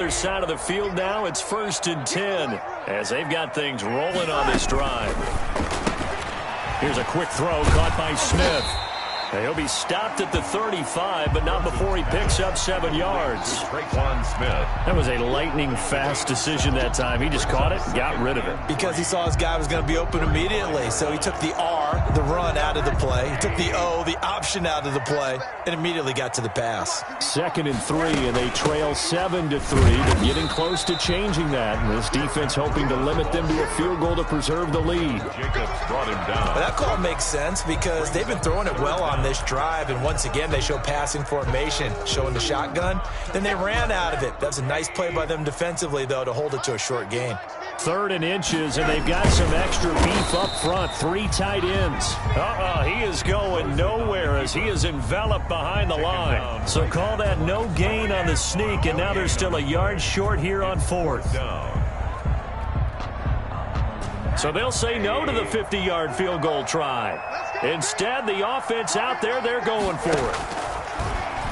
Other side of the field now, it's 1st and 10 as they've got things rolling on this drive. Here's a quick throw caught by Smith. He'll be stopped at the 35, but not before he picks up 7 yards. That was a lightning-fast decision that time. He just caught it, got rid of it. Because he saw his guy was going to be open immediately, so he took the R, the run, out of the play. He took the O, the option, out of the play, and immediately got to the pass. 2nd and 3, and they trail 7-3, but getting close to changing that. And this defense hoping to limit them to a field goal to preserve the lead. Jacobs brought him down. Well, that call makes sense because they've been throwing it well on this drive, and once again they show passing formation, showing the shotgun. Then they ran out of it. That's a nice play by them defensively, though, to hold it to a short gain. 3rd and inches, and they've got some extra beef up front. 3 tight ends. He is going nowhere as he is enveloped behind the line. So call that no gain on the sneak, and now they're still a yard short here on 4th. So they'll say no to the 50-yard field goal try. Instead, the offense out there, they're going for it.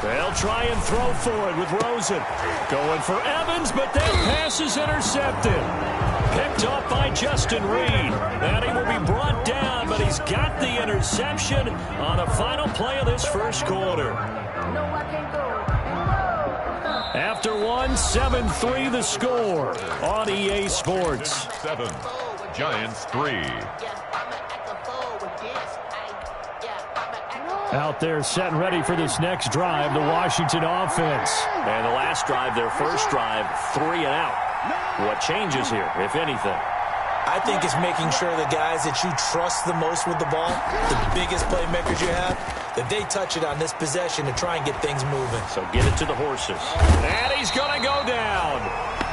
They'll try and throw for it with Rosen. Going for Evans, but that pass is intercepted. Picked off by Justin Reed. And he will be brought down, but he's got the interception on the final play of this first quarter. After 7-3 the score on EA Sports. 7, Giants 3. Out there set and ready for this next drive, the Washington offense. And the last drive, their first drive, 3 and out. What changes here, if anything? I think it's making sure the guys that you trust the most with the ball, the biggest playmakers you have, that they touch it on this possession to try and get things moving. So get it to the horses. And he's going to go down.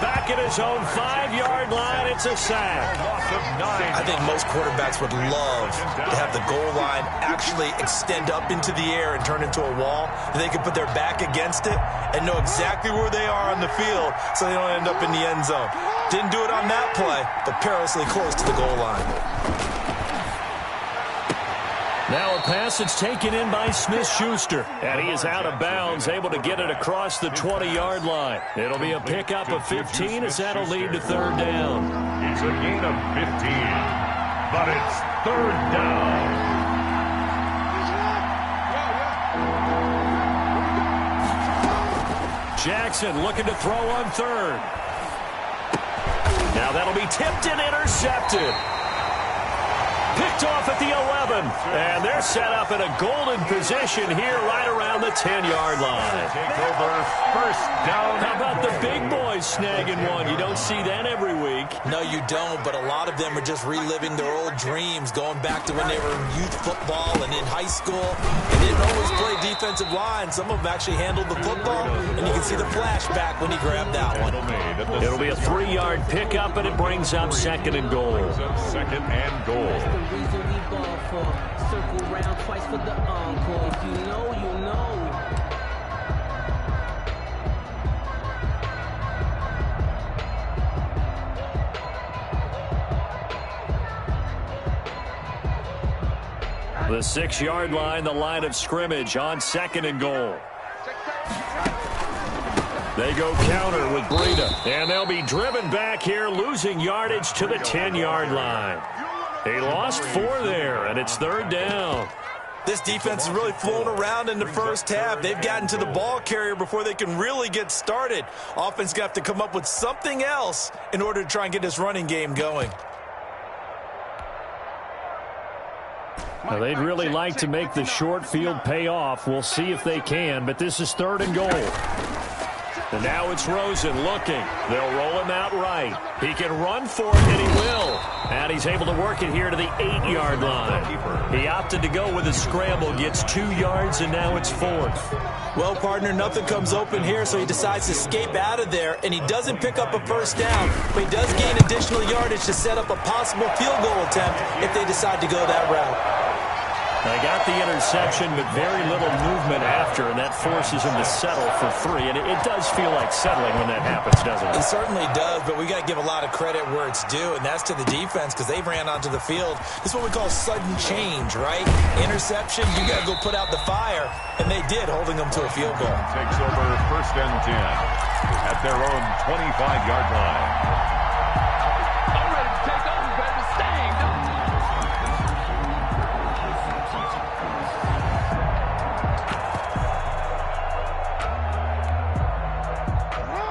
Back at his own 5-yard line, it's a sack. I think most quarterbacks would love to have the goal line actually extend up into the air and turn into a wall. They can put their back against it and know exactly where they are on the field so they don't end up in the end zone. Didn't do it on that play, but perilously close to the goal line. Now a pass that's taken in by Smith-Schuster. And he is out of bounds, able to get it across the 20-yard line. It'll be a pickup of 15 as that'll lead to 3rd down. It's a gain of 15, but it's 3rd down. Jackson looking to throw on 3rd. Now that'll be tipped and intercepted. Picked off at the 11. And they're set up in a golden position here right around the 10-yard line. Take over 1st down. How about the big boys snagging one? You don't see that every week. No, you don't, but a lot of them are just reliving their old dreams, going back to when they were in youth football and in high school. They didn't always play defensive line. Some of them actually handled the football, and you can see the flashback when he grabbed that one. It'll be a 3-yard pickup, and it brings up 2nd and goal. 2nd and goal. Reason we ball for. Circle round twice for the encore. If you know, you know. The 6-yard line, the line of scrimmage on 2nd and goal. They go counter with Breida, and they'll be driven back here, losing yardage to the 10-yard line. He lost 4 there, and it's 3rd down. This defense has really flown around in the first half. They've gotten to the ball carrier before they can really get started. Offense got to come up with something else in order to try and get this running game going. Now, they'd really like to make the short field pay off. We'll see if they can, but this is 3rd and goal. And now it's Rosen looking. They'll roll him out right. He can run for it, and he will. And he's able to work it here to the 8-yard line. He opted to go with a scramble, gets 2 yards, and now it's 4th. Well, partner, nothing comes open here, so he decides to escape out of there, and he doesn't pick up a 1st down, but he does gain additional yardage to set up a possible field goal attempt if they decide to go that route. They got the interception, but very little movement after, and that forces him to settle for 3. And it does feel like settling when that happens, doesn't it? It certainly does, but we got to give a lot of credit where it's due, and that's to the defense because they ran onto the field. This is what we call sudden change, right? Interception, you got to go put out the fire, and they did, holding them to a field goal. Takes over 1st and 10 at their own 25-yard line.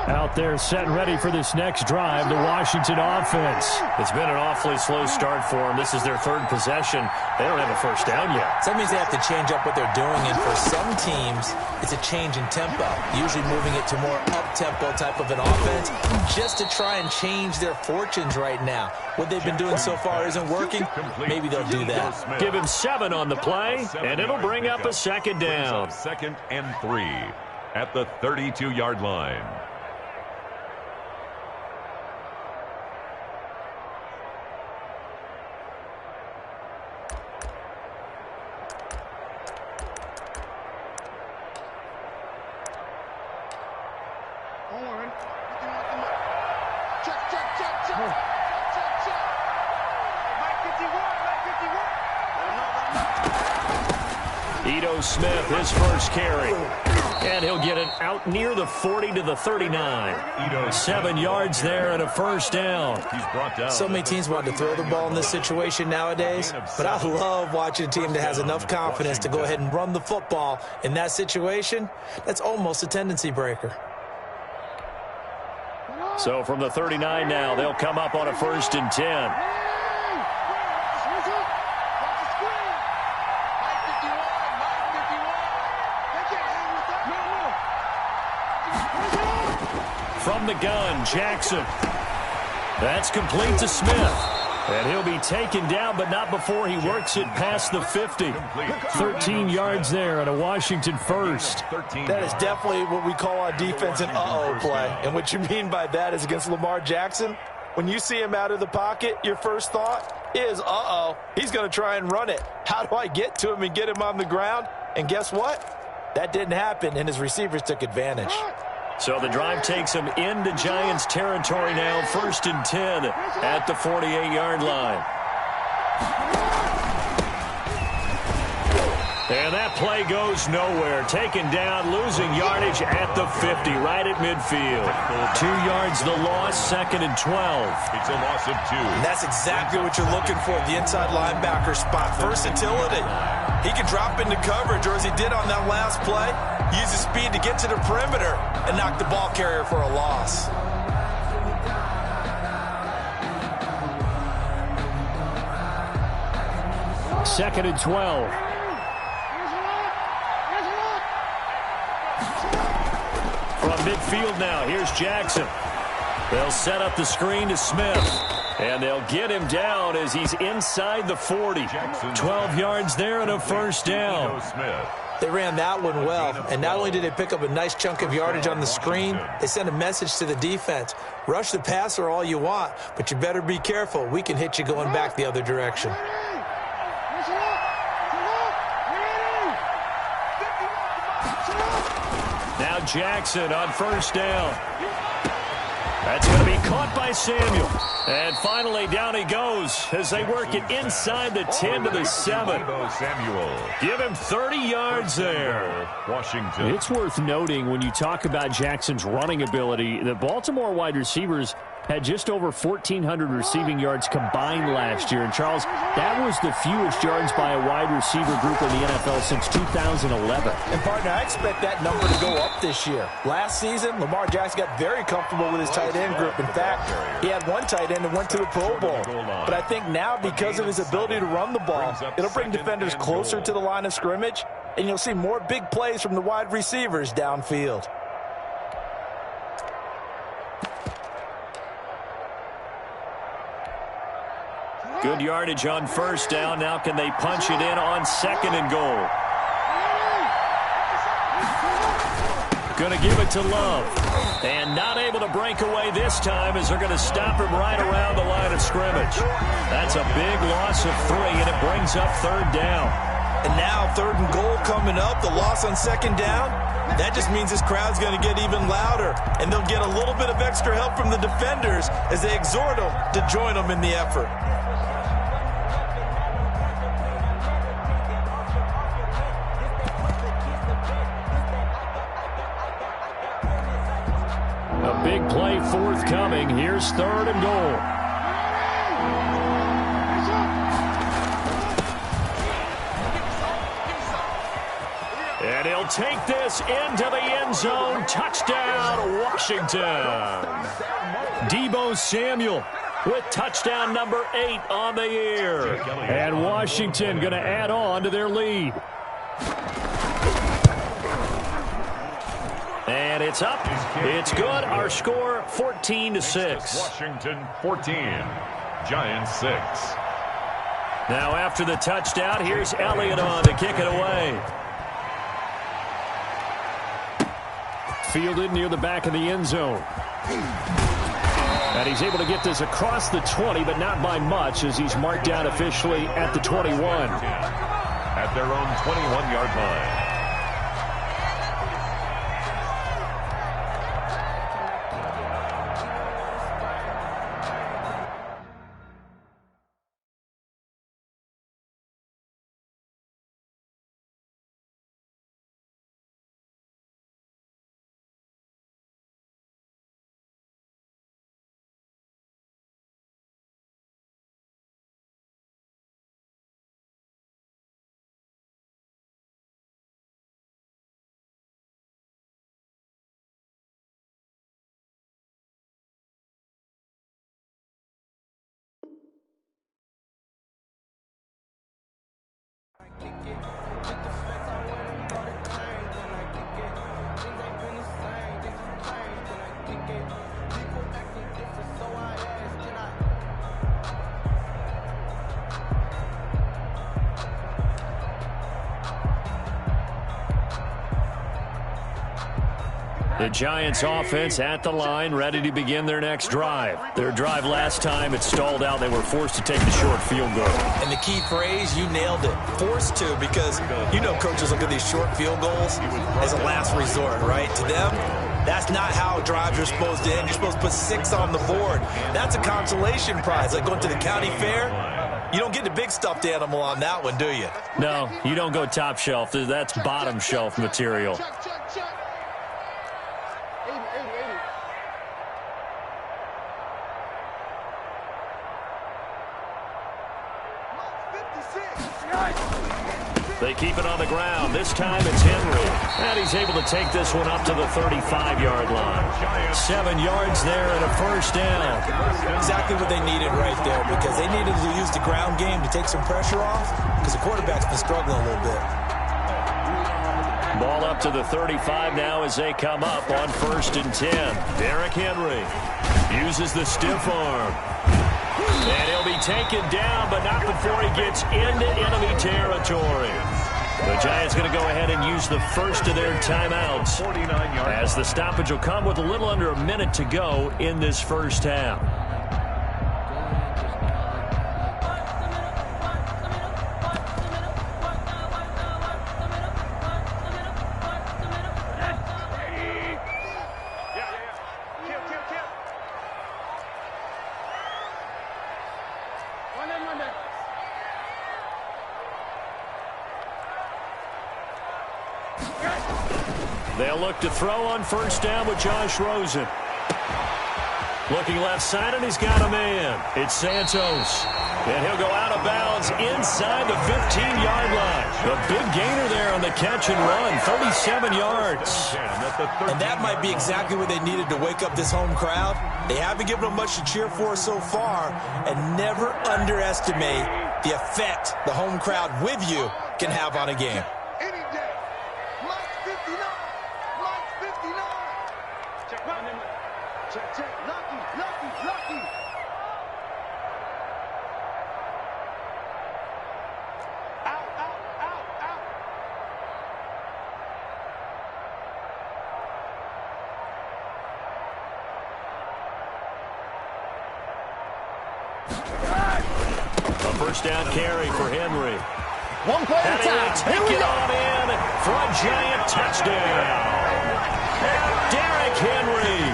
Out there set and ready for this next drive, the Washington offense. It's been an awfully slow start for them. This is their 3rd possession. They don't have a first down yet. So that means they have to change up what they're doing, and for some teams, it's a change in tempo, usually moving it to more up-tempo type of an offense just to try and change their fortunes right now. What they've been doing so far isn't working. Maybe they'll do that. Give him 7 on the play, and it'll bring up a 2nd down. 2nd and 3 at the 32-yard line. Smith, his first carry. And he'll get it out near the 40 to the 39. 7 yards there and a first down. He's brought down. So many teams want to throw the ball in this situation nowadays, but I love watching a team that has enough confidence to go ahead and run the football. In that situation, that's almost a tendency breaker. So from the 39 now, they'll come up on a 1st and 10. From the gun, Jackson. That's complete to Smith. And he'll be taken down, but not before he works it past the 50. 13 yards there and a Washington first. That is definitely what we call on defense an uh-oh play. And what you mean by that is against Lamar Jackson, when you see him out of the pocket, your first thought is, uh-oh, he's going to try and run it. How do I get to him and get him on the ground? And guess what? That didn't happen, and his receivers took advantage. So the drive takes him into Giants territory now, 1st and 10 at the 48-yard line. And that play goes nowhere. Taken down, losing yardage at the 50, right at midfield. 2 yards the loss, 2nd and 12. It's a loss of 2. And that's exactly what you're looking for, the inside linebacker spot. Versatility. He can drop into coverage, or as he did on that last play, use his speed to get to the perimeter and knock the ball carrier for a loss. Second and 12. From midfield now, here's Jackson. They'll set up the screen to Smith. And they'll get him down as he's inside the 40. 12 yards there and a first down. They ran that one well, and not only did they pick up a nice chunk of yardage on the screen, they sent a message to the defense. Rush the passer all you want, but you better be careful. We can hit you going back the other direction. Now Jackson on first down. That's going to be caught by Samuel. And finally, down he goes as they work it inside the 10 to the 7. Give him 30 yards there. Washington. It's worth noting when you talk about Jackson's running ability, the Baltimore wide receivers had just over 1,400 receiving yards combined last year. And, Charles, that was the fewest yards by a wide receiver group in the NFL since 2011. And, partner, I expect that number to go up this year. Last season, Lamar Jackson got very comfortable with his tight end group. In fact, he had one tight end that went to the Pro Bowl. But I think now, because of his ability to run the ball, it'll bring defenders closer to the line of scrimmage, and you'll see more big plays from the wide receivers downfield. Good yardage on first down. Now can they punch it in on second and goal? Going to give it to Love. And not able to break away this time as they're going to stop him right around the line of scrimmage. That's a big loss of 3, and it brings up third down. And now 3rd and goal coming up, the loss on 2nd down. That just means this crowd's going to get even louder, and they'll get a little bit of extra help from the defenders as they exhort them to join them in the effort. A big play forthcoming. Here's 3rd and goal. And he'll take this into the end zone. Touchdown, Washington. Deebo Samuel with touchdown number 8 on the year. And Washington going to add on to their lead. And it's up. It's good. Our score, 14-6. Washington 14, Giants 6. Now after the touchdown, here's Elliott on to kick it away. Fielded near the back of the end zone. And he's able to get this across the 20, but not by much, as he's marked down officially at the 21. At their own 21-yard line. The Giants offense at the line, ready to begin their next drive. Their drive last time, it stalled out. They were forced to take the short field goal. And the key phrase, you nailed it. Forced to, because you know coaches look at these short field goals as a last resort, right? To them, that's not how drives are supposed to end. You're supposed to put 6 on the board. That's a consolation prize, like going to the county fair. You don't get the big stuffed animal on that one, do you? No, you don't go top shelf. That's bottom shelf material. They keep it on the ground. This time it's Henry. And he's able to take this one up to the 35-yard line. 7 yards there and a first down. Exactly what they needed right there, because they needed to use the ground game to take some pressure off, because the quarterback's been struggling a little bit. Ball up to the 35 now as they come up on 1st and 10. Derrick Henry uses the stiff arm. And he'll be taken down, but not before he gets into enemy territory. The Giants going to go ahead and use the first of their timeouts, as the stoppage will come with a little under a minute to go in this first half. They'll look to throw on 1st down with Josh Rosen. Looking left side, and he's got a man. It's Santos. And he'll go out of bounds inside the 15-yard line. The big gainer there on the catch and run, 37 yards. And that might be exactly what they needed to wake up this home crowd. They haven't given them much to cheer for so far, and never underestimate the effect the home crowd with you can have on a game. A first down carry for Henry. One play at a time. Take it on in for a giant touchdown. Derrick Henry,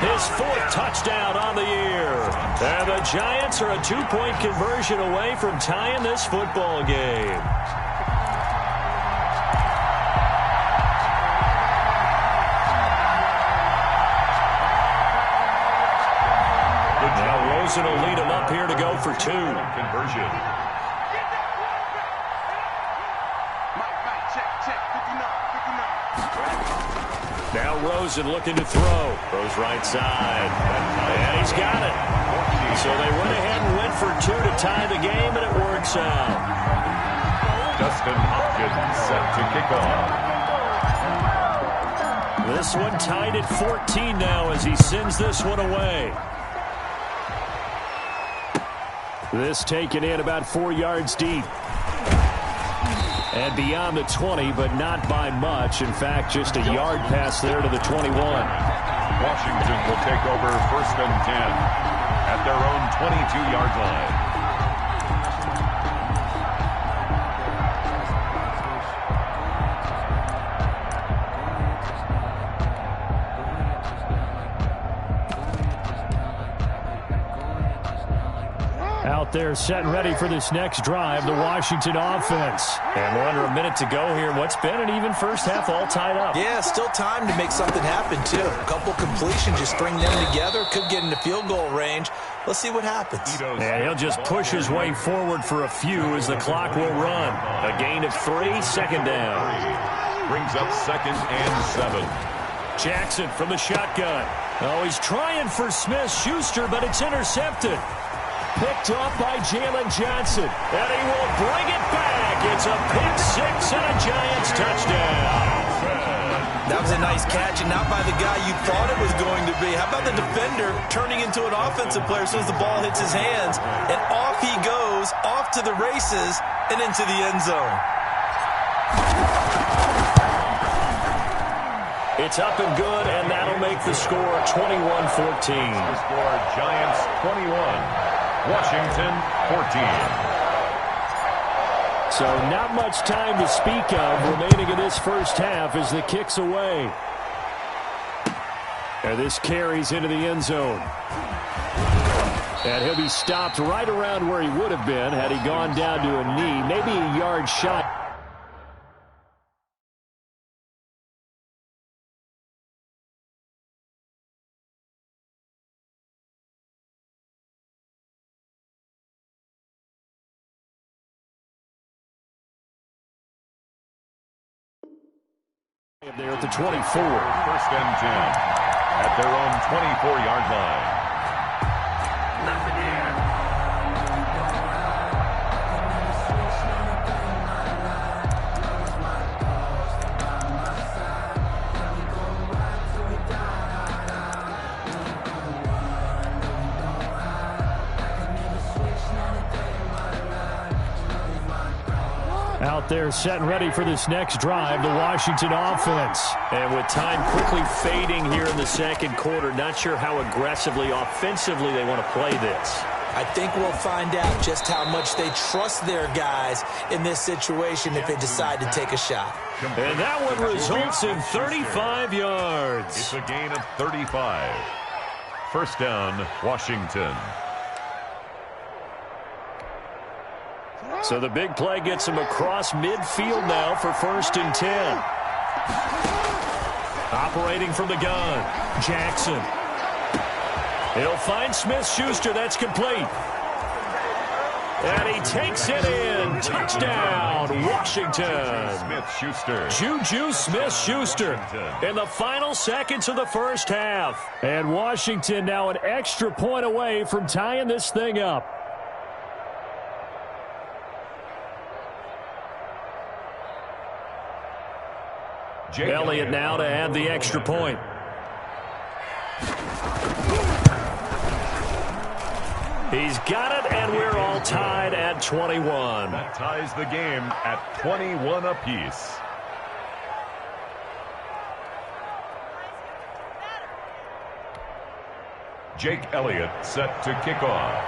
his 4th touchdown on the year. And the Giants are a 2-point conversion away from tying this football game. Now Rosen will lead him up here to go for 2. Conversion. Now Rosen looking to throw. Throws right side. And he's got it. So they went ahead and went for 2 to tie the game, and it works out. Dustin Hopkins set to kick off. This one tied at 14 now as he sends this one away. This taken in about 4 yards deep. And beyond the 20, but not by much. In fact, just a yard pass there to the 21. Washington will take over 1st and 10 at their own 22-yard line. Out there set and ready for this next drive, the Washington offense. And we're under a minute to go here. What's been an even first half all tied up. Yeah, still time to make something happen, too. A couple completions, just string them together. Could get into field goal range. Let's see what happens. And he'll just push his way forward for a few as the clock will run. A gain of 3, 2nd down. Brings up 2nd and 7. Jackson from the shotgun. Oh, he's trying for Smith-Schuster, but it's intercepted. Picked off by Jalen Johnson. And he will bring it back. It's a pick 6 and a Giants touchdown. That was a nice catch, and not by the guy you thought it was going to be. How about the defender turning into an offensive player as soon as the ball hits his hands? And off he goes, off to the races, and into the end zone. It's up and good, and that'll make the score 21-14. The score, Giants 21. Washington 14. So not much time to speak of remaining in this first half as the kick's away. And this carries into the end zone. And he'll be stopped right around where he would have been had he gone down to a knee, maybe a yard shy. There at the 24. 1st and 10 at their own 24-yard line. Out there set and ready for this next drive, the Washington offense. And with time quickly fading here in the 2nd quarter, not sure how aggressively, offensively they want to play this. I think we'll find out just how much they trust their guys in this situation if they decide to take a shot. And that one results in 35 yards. It's a gain of 35. 1st down, Washington. So the big play gets him across midfield now for 1st and 10. Operating from the gun, Jackson. He'll find Smith-Schuster. That's complete. And he takes it in. Touchdown, Washington. Smith-Schuster. Juju Smith-Schuster in the final seconds of the first half. And Washington now an extra point away from tying this thing up. Elliott now to add the extra point. He's got it, and we're all tied at 21. That ties the game at 21 apiece. Jake Elliott set to kick off.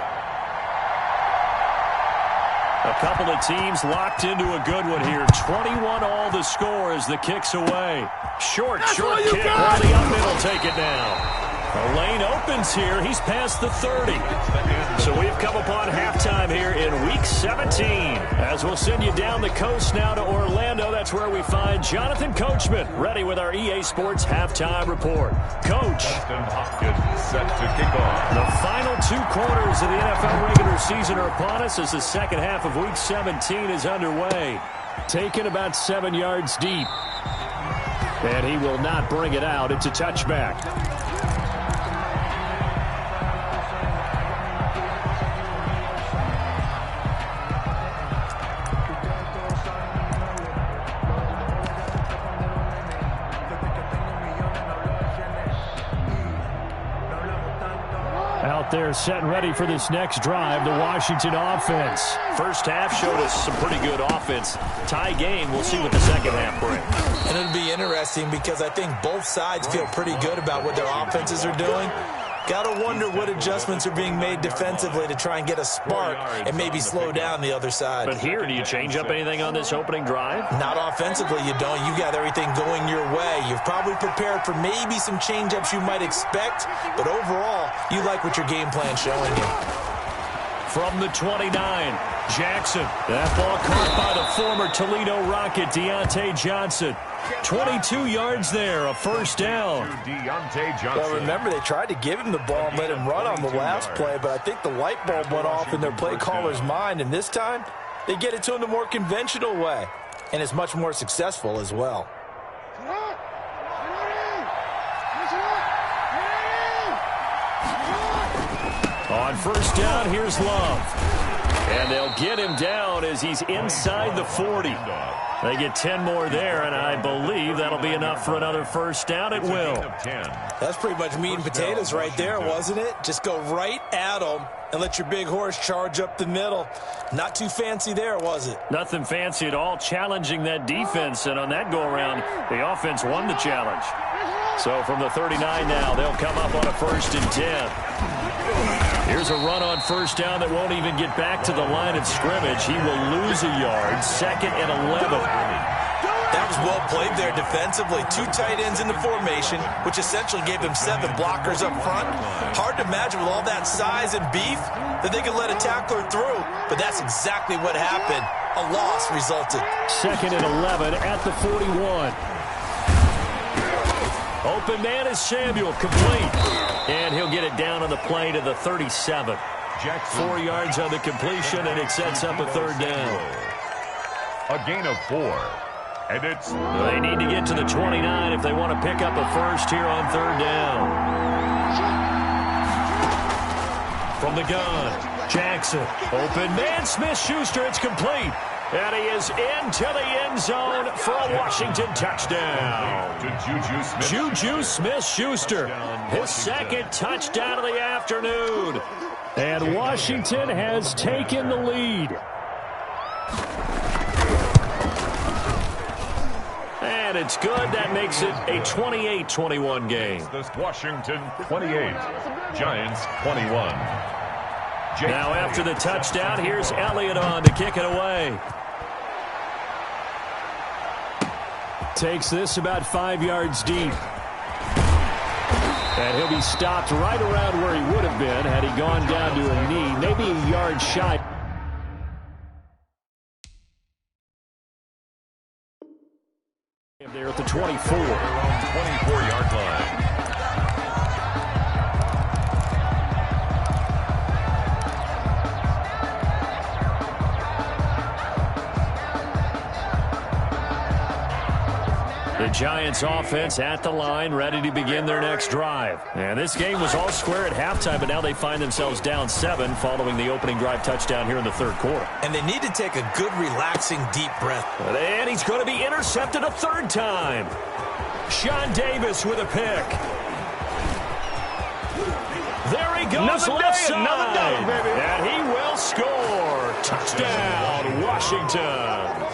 A couple of teams locked into a good one here. 21 all the score as the kick's away. Short kick. Well, the up middle take it now. The lane opens here. He's past the 30. So we've come upon halftime here in Week 17. As we'll send you down the coast now to Orlando. That's where we find Jonathan Coachman ready with our EA Sports halftime report. Coach. Set to kick off. The final 2 quarters of the NFL regular season are upon us as the second half of Week 17 is underway. Taken about 7 yards deep. And he will not bring it out. It's a touchback. They're set and ready for this next drive, the Washington offense. First half showed us some pretty good offense. Tie game, we'll see what the second half brings. And it'll be interesting because I think both sides feel pretty good about what their offenses are doing. Got to wonder what adjustments are being made defensively to try and get a spark and maybe slow down the other side. But here, do you change up anything on this opening drive? Not offensively, you don't. You got everything going your way. You've probably prepared for maybe some change-ups you might expect, but overall, you like what your game plan's showing you. From the 29, Jackson. That ball caught by the former Toledo Rocket, Deontay Johnson. 22 yards there, a first down. Well, remember, they tried to give him the ball and let him run on the last play, but I think the light bulb went off in their play caller's mind, and this time, they get it to him the more conventional way, and it's much more successful as well. On first down, here's Love. And they'll get him down as he's inside the 40. They get 10 more there, and I believe that'll be enough for another first down. It will. That's pretty much meat and potatoes right there, wasn't it? Just go right at them and let your big horse charge up the middle. Not too fancy there, was it? Nothing fancy at all, challenging that defense, and on that go-around, the offense won the challenge. So from the 39 now, they'll come up on a 1st and 10. Here's a run on first down that won't even get back to the line of scrimmage. He will lose a yard, 2nd and 11. That was well played there defensively. 2 tight ends in the formation, which essentially gave them 7 blockers up front. Hard to imagine with all that size and beef that they could let a tackler through, but that's exactly what happened. A loss resulted. 2nd and 11 at the 41. Open man is Samuel, complete. And he'll get it down on the play to the 37. 4 yards on the completion, and it sets up a 3rd down. A gain of 4. And it's... They need to get to the 29 if they want to pick up a first here on 3rd down. From the gun, Jackson. Open man, Smith-Schuster, it's complete. And he is into the end zone for a Washington touchdown. Juju Smith-Schuster, his 2nd touchdown of the afternoon. And Washington has taken the lead. And it's good. That makes it a 28-21 game. Washington 28, Giants 21. Now after the touchdown, here's Elliott on to kick it away. Takes this about 5 yards deep. And he'll be stopped right around where he would have been had he gone down to a knee, maybe a yard shy. There at the 24. 24-yard line. The Giants offense at the line, ready to begin their next drive. And this game was all square at halftime, but now they find themselves down 7 following the opening drive touchdown here in the 3rd quarter. And they need to take a good, relaxing, deep breath. And he's going to be intercepted a 3rd time. Sean Davis with a pick. There he goes, left side. And he will score. Touchdown, Washington.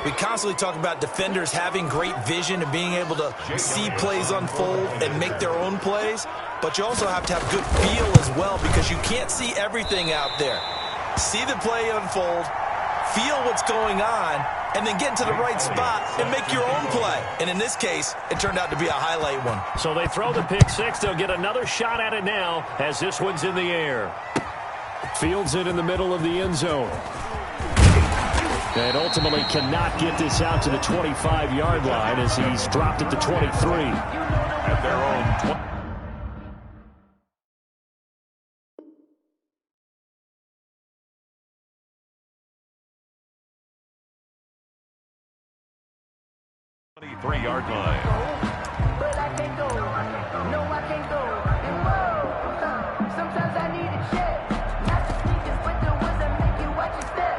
We constantly talk about defenders having great vision and being able to see plays unfold and make their own plays, but you also have to have good feel as well because you can't see everything out there. See the play unfold, feel what's going on, and then get into the right spot and make your own play. And in this case, it turned out to be a highlight one. So they throw the pick six. They'll get another shot at it now as this one's in the air. Fields it in the middle of the end zone. And ultimately cannot get this out to the 25-yard line as he's dropped at the 23. At their own 23-yard line. But I can't go. No, I can't go. And whoa, sometimes I need a check. Not the sneakers, but the ones that make you watch your step.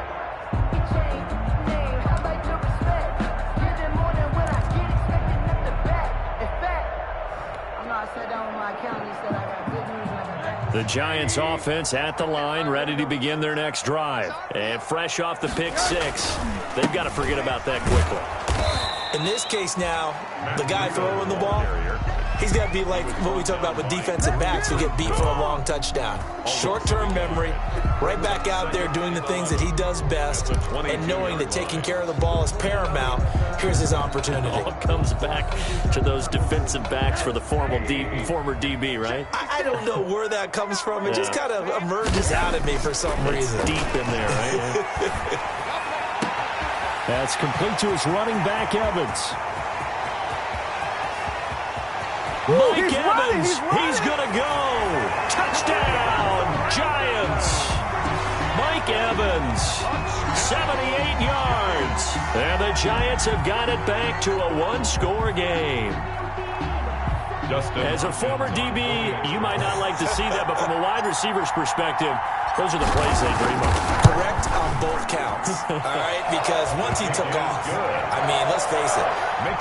You change name, how about your respect? Give it more than what I get, expecting at the back. In fact, I know I sat down with my accountant and said I got good news and I got bad news. The Giants offense at the line, ready to begin their next drive. And fresh off the pick six, they've got to forget about that quickly. In this case now, the guy throwing the ball, he's got to be like what we talk about with defensive backs who get beat for a long touchdown. Short-term memory, right back out there doing the things that he does best, and knowing that taking care of the ball is paramount. Here's his opportunity. All comes back to those defensive backs for the former DB, right? I don't know where that comes from. It just kind of emerges out of me for some reason. Deep in there, right? That's complete to his running back, Evans. Mike Evans, he's going to go. Touchdown, Giants. Mike Evans, 78 yards. And the Giants have got it back to a one-score game. As a former DB, you might not like to see that, but from a wide receiver's perspective, those are the plays they dream of. Correct on both counts, all right? Because once he took off, I mean, let's face it,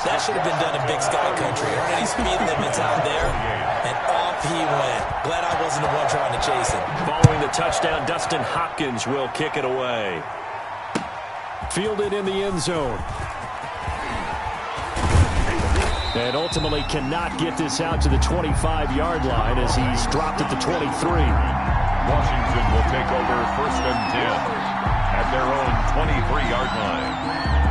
that should have been done in Big Sky Country. Aren't any speed limits out there? And off he went. Glad I wasn't the one trying to chase him. Following the touchdown, Dustin Hopkins will kick it away. Fielded in the end zone. And ultimately cannot get this out to the 25-yard line as he's dropped at the 23. Washington will take over 1st and 10 at their own 23-yard line.